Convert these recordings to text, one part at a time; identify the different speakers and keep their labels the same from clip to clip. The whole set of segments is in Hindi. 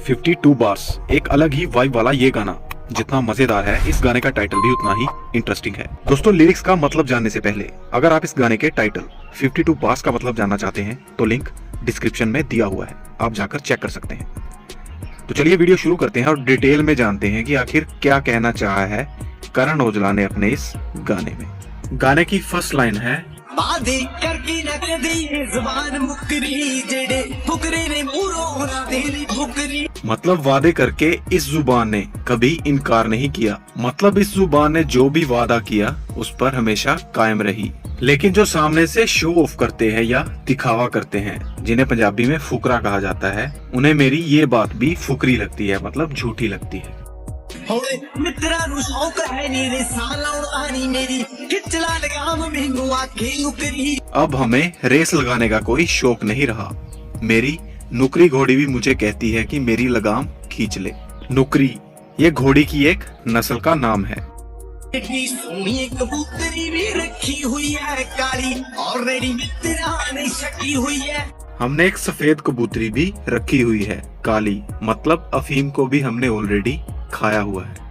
Speaker 1: 52 बार्स, एक अलग ही वाइब वाला ये गाना जितना मजेदार है, इस गाने का टाइटल भी उतना ही इंटरेस्टिंग है। दोस्तों, लिरिक्स का मतलब जानने से पहले अगर आप इस गाने के टाइटल 52 बार्स का मतलब जानना चाहते हैं तो लिंक डिस्क्रिप्शन में दिया हुआ है, आप जाकर चेक कर सकते हैं। तो चलिए वीडियो शुरू करते हैं और डिटेल में जानते हैं कि आखिर क्या कहना चाहा है करण औजला ने अपने इस गाने में। गाने की फर्स्ट लाइन है,
Speaker 2: वादे करके न कदी ज़बान मुकरी जेड़े फुकरे ने मूरों ना देली फुकरी।
Speaker 1: मतलब वादे करके इस जुबान ने कभी इनकार नहीं किया, मतलब इस जुबान ने जो भी वादा किया उस पर हमेशा कायम रही। लेकिन जो सामने से शो ऑफ करते हैं या दिखावा करते हैं, जिन्हें पंजाबी में फुकरा कहा जाता है, उन्हें मेरी ये बात भी फुकरी लगती है, मतलब झूठी लगती है।
Speaker 2: मित्रा नु शौक है नी रे सालाउण आनी मेरी खिचला लगाम मेंगू आखे नुकरी।
Speaker 1: अब हमें रेस लगाने का कोई शौक नहीं रहा, मेरी नुकरी घोड़ी भी मुझे कहती है कि मेरी लगाम खींच ले। नुकरी ये घोड़ी की एक नस्ल का नाम है।
Speaker 2: इतनी सोनी कबूतरी भी रखी हुई है काली, ऑलरेडी मित्रा ने शकी हुई है।
Speaker 1: हमने एक सफेद कबूतरी भी रखी हुई है काली, मतलब अफीम को भी हमने ऑलरेडी खाया हुआ है।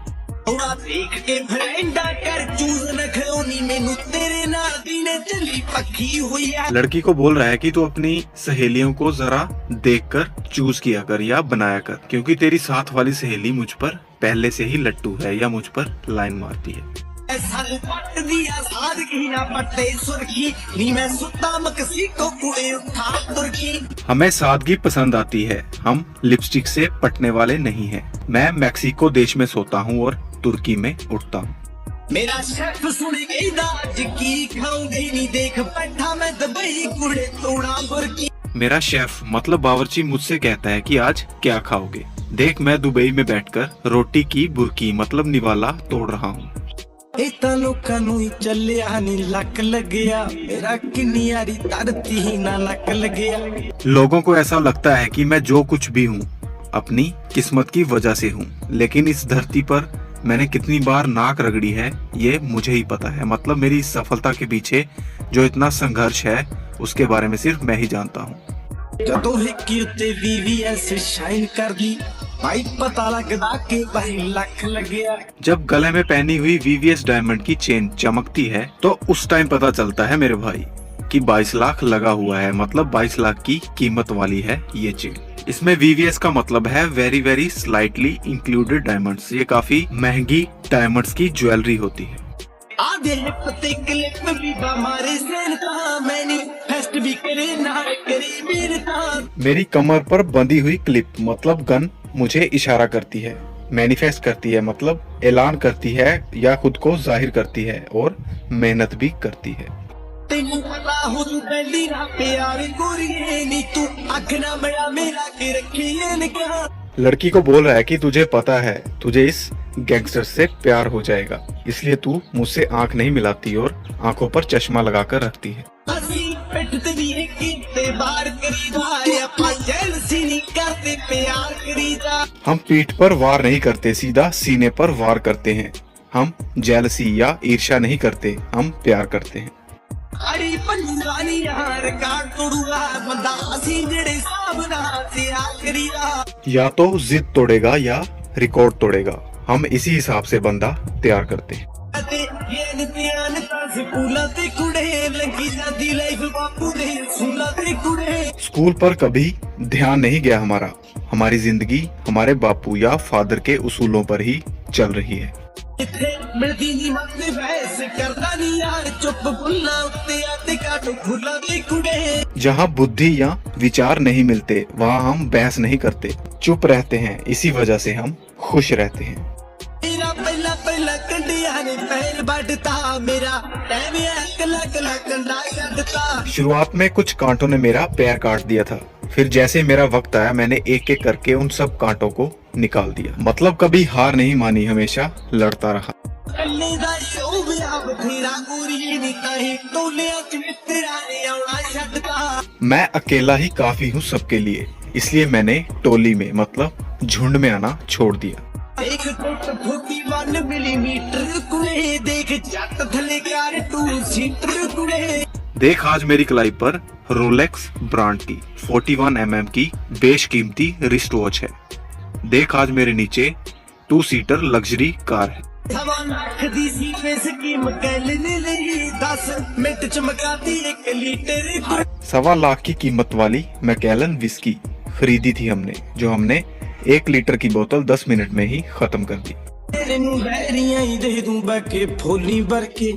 Speaker 2: थोड़ा देख के फ्रेंडा कर चूज नखरोनी मेनू तेरे नाल दीने चली पक्की हुई है।
Speaker 1: लड़की को बोल रहा है कि तू अपनी सहेलियों को जरा देखकर चूज किया कर या बनाया कर, क्योंकि तेरी साथ वाली सहेली मुझ पर पहले से ही लट्टू है या मुझ पर लाइन मारती है।
Speaker 2: पट दिया सादगी ना पट्टे सुर्खी नी मैं सुता मकसी को कुड़े उठा तुर्की।
Speaker 1: हमें सादगी पसंद आती है, हम लिपस्टिक से पटने वाले नहीं हैं। मैं मैक्सिको देश में सोता हूँ और तुर्की में उठता हूँ।
Speaker 2: मेरा शेफ सुनेगा आज की खाऊंगी नी देख बैठा मैं दुबई कुड़े तोड़ा बुर्की।
Speaker 1: मेरा शेफ मतलब बावर्ची मुझसे कहता है कि आज क्या खाओगे, देख मैं दुबई में बैठकर रोटी की बुर्की मतलब निवाला तोड़ रहा हूँ।
Speaker 2: इतना लोकां नूं ही चलिया नी लक लगया, मेरा किन्नी यारी धरती ही ना लक लगया।
Speaker 1: लोगों को ऐसा लगता है कि मैं जो कुछ भी हूँ अपनी किस्मत की वजह से हूँ, लेकिन इस धरती पर मैंने कितनी बार नाक रगड़ी है ये मुझे ही पता है। मतलब मेरी इस सफलता के पीछे जो इतना संघर्ष है उसके बारे में सिर्फ मैं ही जानता हूँ।
Speaker 2: जदों हिक्की उत्ते VVS शाइन कर दी भाई पता लगदा कि भाई लख लगया।
Speaker 1: जब गले में पहनी हुई VVS डायमंड की चेन चमकती है तो उस टाइम पता चलता है मेरे भाई कि 22 लाख लगा हुआ है, मतलब 22 लाख की कीमत वाली है ये चेन। इसमें VVS का मतलब है very very slightly included diamonds. ये काफी महंगी डायमंड्स की ज्वेलरी होती है।
Speaker 2: आधे पत्ते क्लिप भी हमारे सेन का मैंने फेस्ट भी करे ना करे मेरे था।
Speaker 1: मेरी कमर पर बंधी हुई क्लिप मतलब गन मुझे इशारा करती है, मैनिफेस्ट करती है मतलब ऐलान करती है या खुद को जाहिर करती है और मेहनत भी करती है।
Speaker 2: तेनू पता हो तू पहली ना प्यार गोरी नी तू अखना बड़ा मेरा के रखी ने कहा।
Speaker 1: लड़की को बोल रहा है कि तुझे पता है तुझे इस गैंगस्टर से प्यार हो जाएगा, इसलिए तू मुझसे आंख नहीं मिलाती और आंखों पर चश्मा लगाकर रखती है। हम पीठ पर वार नहीं करते, सीधा सीने पर वार करते हैं। हम जेलसी या ईर्ष्या नहीं करते, हम प्यार करते हैं।
Speaker 2: अरे यार का बंदा असी जेड़े साबना से आखरी
Speaker 1: या तो जिद तोड़ेगा या रिकॉर्ड तोड़ेगा, हम इसी हिसाब से बंदा तैयार करते हैं। स्कूल पर कभी ध्यान नहीं गया हमारा, हमारी जिंदगी हमारे बापू या फादर के उसूलों पर ही चल रही है। जहाँ बुद्धि या विचार नहीं मिलते वहाँ हम बहस नहीं करते, चुप रहते हैं, इसी वजह से हम खुश रहते हैं। शुरुआत में कुछ कांटों ने मेरा पैर काट दिया था, फिर जैसे मेरा वक्त आया मैंने एक एक करके उन सब कांटों को निकाल दिया। मतलब कभी हार नहीं मानी, हमेशा लड़ता रहा। मैं अकेला ही काफी हूँ सबके लिए, इसलिए मैंने टोली में मतलब झुंड में आना छोड़ दिया। देख आज मेरी कलाई पर रोलेक्स ब्रांड की 41 mm की बेशकीमती रिस्ट वॉच है। देख आज मेरे नीचे 2 सीटर लग्जरी कार है।
Speaker 2: सवा लाख दी सी पे स्कीम कैलने लगी 10 मिनट च मकाती 1 लीटर
Speaker 1: 1.25 लाख की कीमत वाली मैकेलन विस्की खरीदी थी हमने, जो हमने 1 लीटर की बोतल 10 मिनट में ही खत्म कर दी।
Speaker 2: तेरे नू बैरियां ही दे दूं बके फूली भर के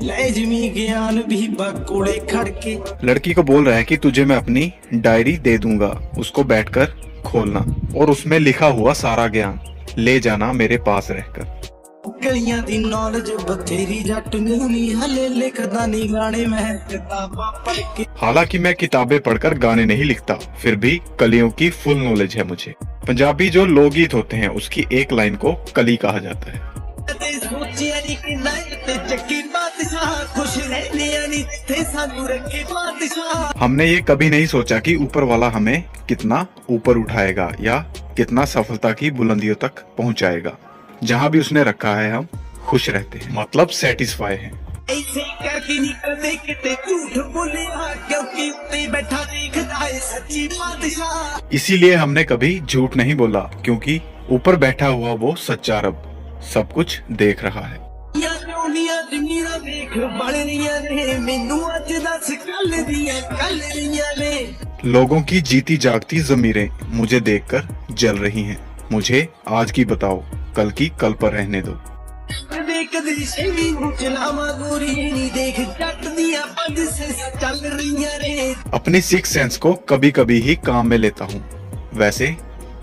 Speaker 2: ले जमी ज्ञान भी बकोड़े खड़के।
Speaker 1: लड़की को बोल रहा है कि तुझे मैं अपनी डायरी दे दूंगा, उसको बैठकर खोलना और उसमें लिखा हुआ सारा ज्ञान ले जाना मेरे पास रहकर।
Speaker 2: गलियां दी नॉलेज बथेरी जट नू नी हले लिखदा नी गाने मैं किताबां पढ़ के।
Speaker 1: हालांकि मैं किताबें पढ़कर गाने नहीं लिखता, फिर भी कलियों की फुल नॉलेज है मुझे। पंजाबी जो लोकगीत होते हैं उसकी एक लाइन को कली कहा जाता है।
Speaker 2: ते सोचिया नी कि नाइट ते चक्की बादशाह खुश रहने नी थे सानू रखे बादशाह।
Speaker 1: हमने ये कभी नहीं सोचा कि ऊपर वाला हमें कितना ऊपर उठाएगा या कितना सफलता की बुलंदियों तक पहुंचाएगा। जहाँ भी उसने रखा है हम खुश रहते हैं, मतलब सेटिस्फाई हैं।
Speaker 2: ऐसे करके नी कदे किते झूठ बोलिया क्योंकि उत्ते बैठा देखदा है सच्ची बादशाह।
Speaker 1: इसीलिए हमने कभी झूठ नहीं बोला, क्योंकि ऊपर बैठा हुआ वो सच्चा रब सब कुछ देख रहा है।
Speaker 2: या दुनिया दुनिया देख बढ़ रही ने मैनू अज दस कल दियां ने।
Speaker 1: लोगों की जीती जागती ज़मीरें मुझे देखकर जल रही हैं। मुझे आज की बताओ, कल की कल पर रहने दो।
Speaker 2: देख दिशेवी चलावा गोरी नी देख जट दिया पंज से चल रही ने।
Speaker 1: अपनी 6 सेंस को कभी कभी ही काम में लेता हूँ। वैसे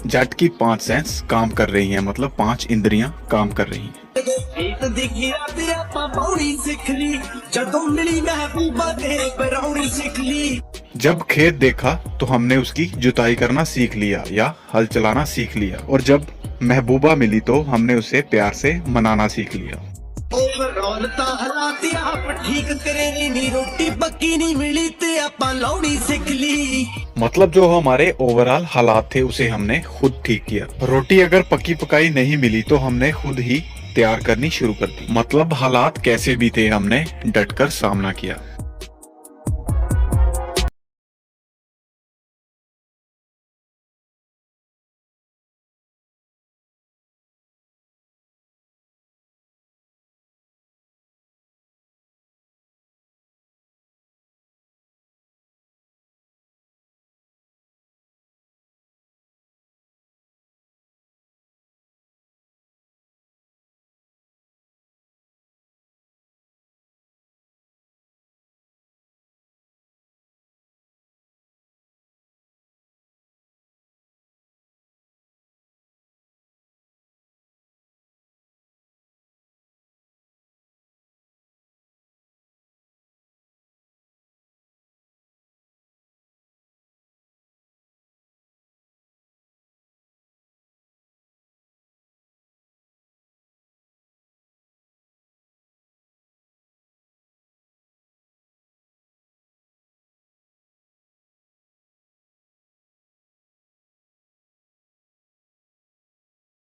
Speaker 1: जट की 5 सेंस काम कर रही हैं, मतलब 5 इंद्रियां काम कर रही हैं।
Speaker 2: खेत देखी रात आपां पौड़ी सिख ली जदों मिली महबूबा तेरे परौड़ी सिख ली।
Speaker 1: जब खेत देखा तो हमने उसकी जुताई करना सीख लिया या हल चलाना सीख लिया, और जब महबूबा मिली तो हमने उसे प्यार से मनाना सीख लिया।
Speaker 2: ओवरऑल ता हालात आप ठीक करे नी रोटी पक्की नहीं मिली ते आपां लौड़ी सिख ली।
Speaker 1: मतलब जो हमारे ओवरऑल हालात थे उसे हमने खुद ठीक किया। रोटी अगर पक्की पकाई नहीं मिली तो हमने खुद ही तैयार करनी शुरू कर दी। मतलब हालात कैसे भी थे हमने डटकर सामना किया।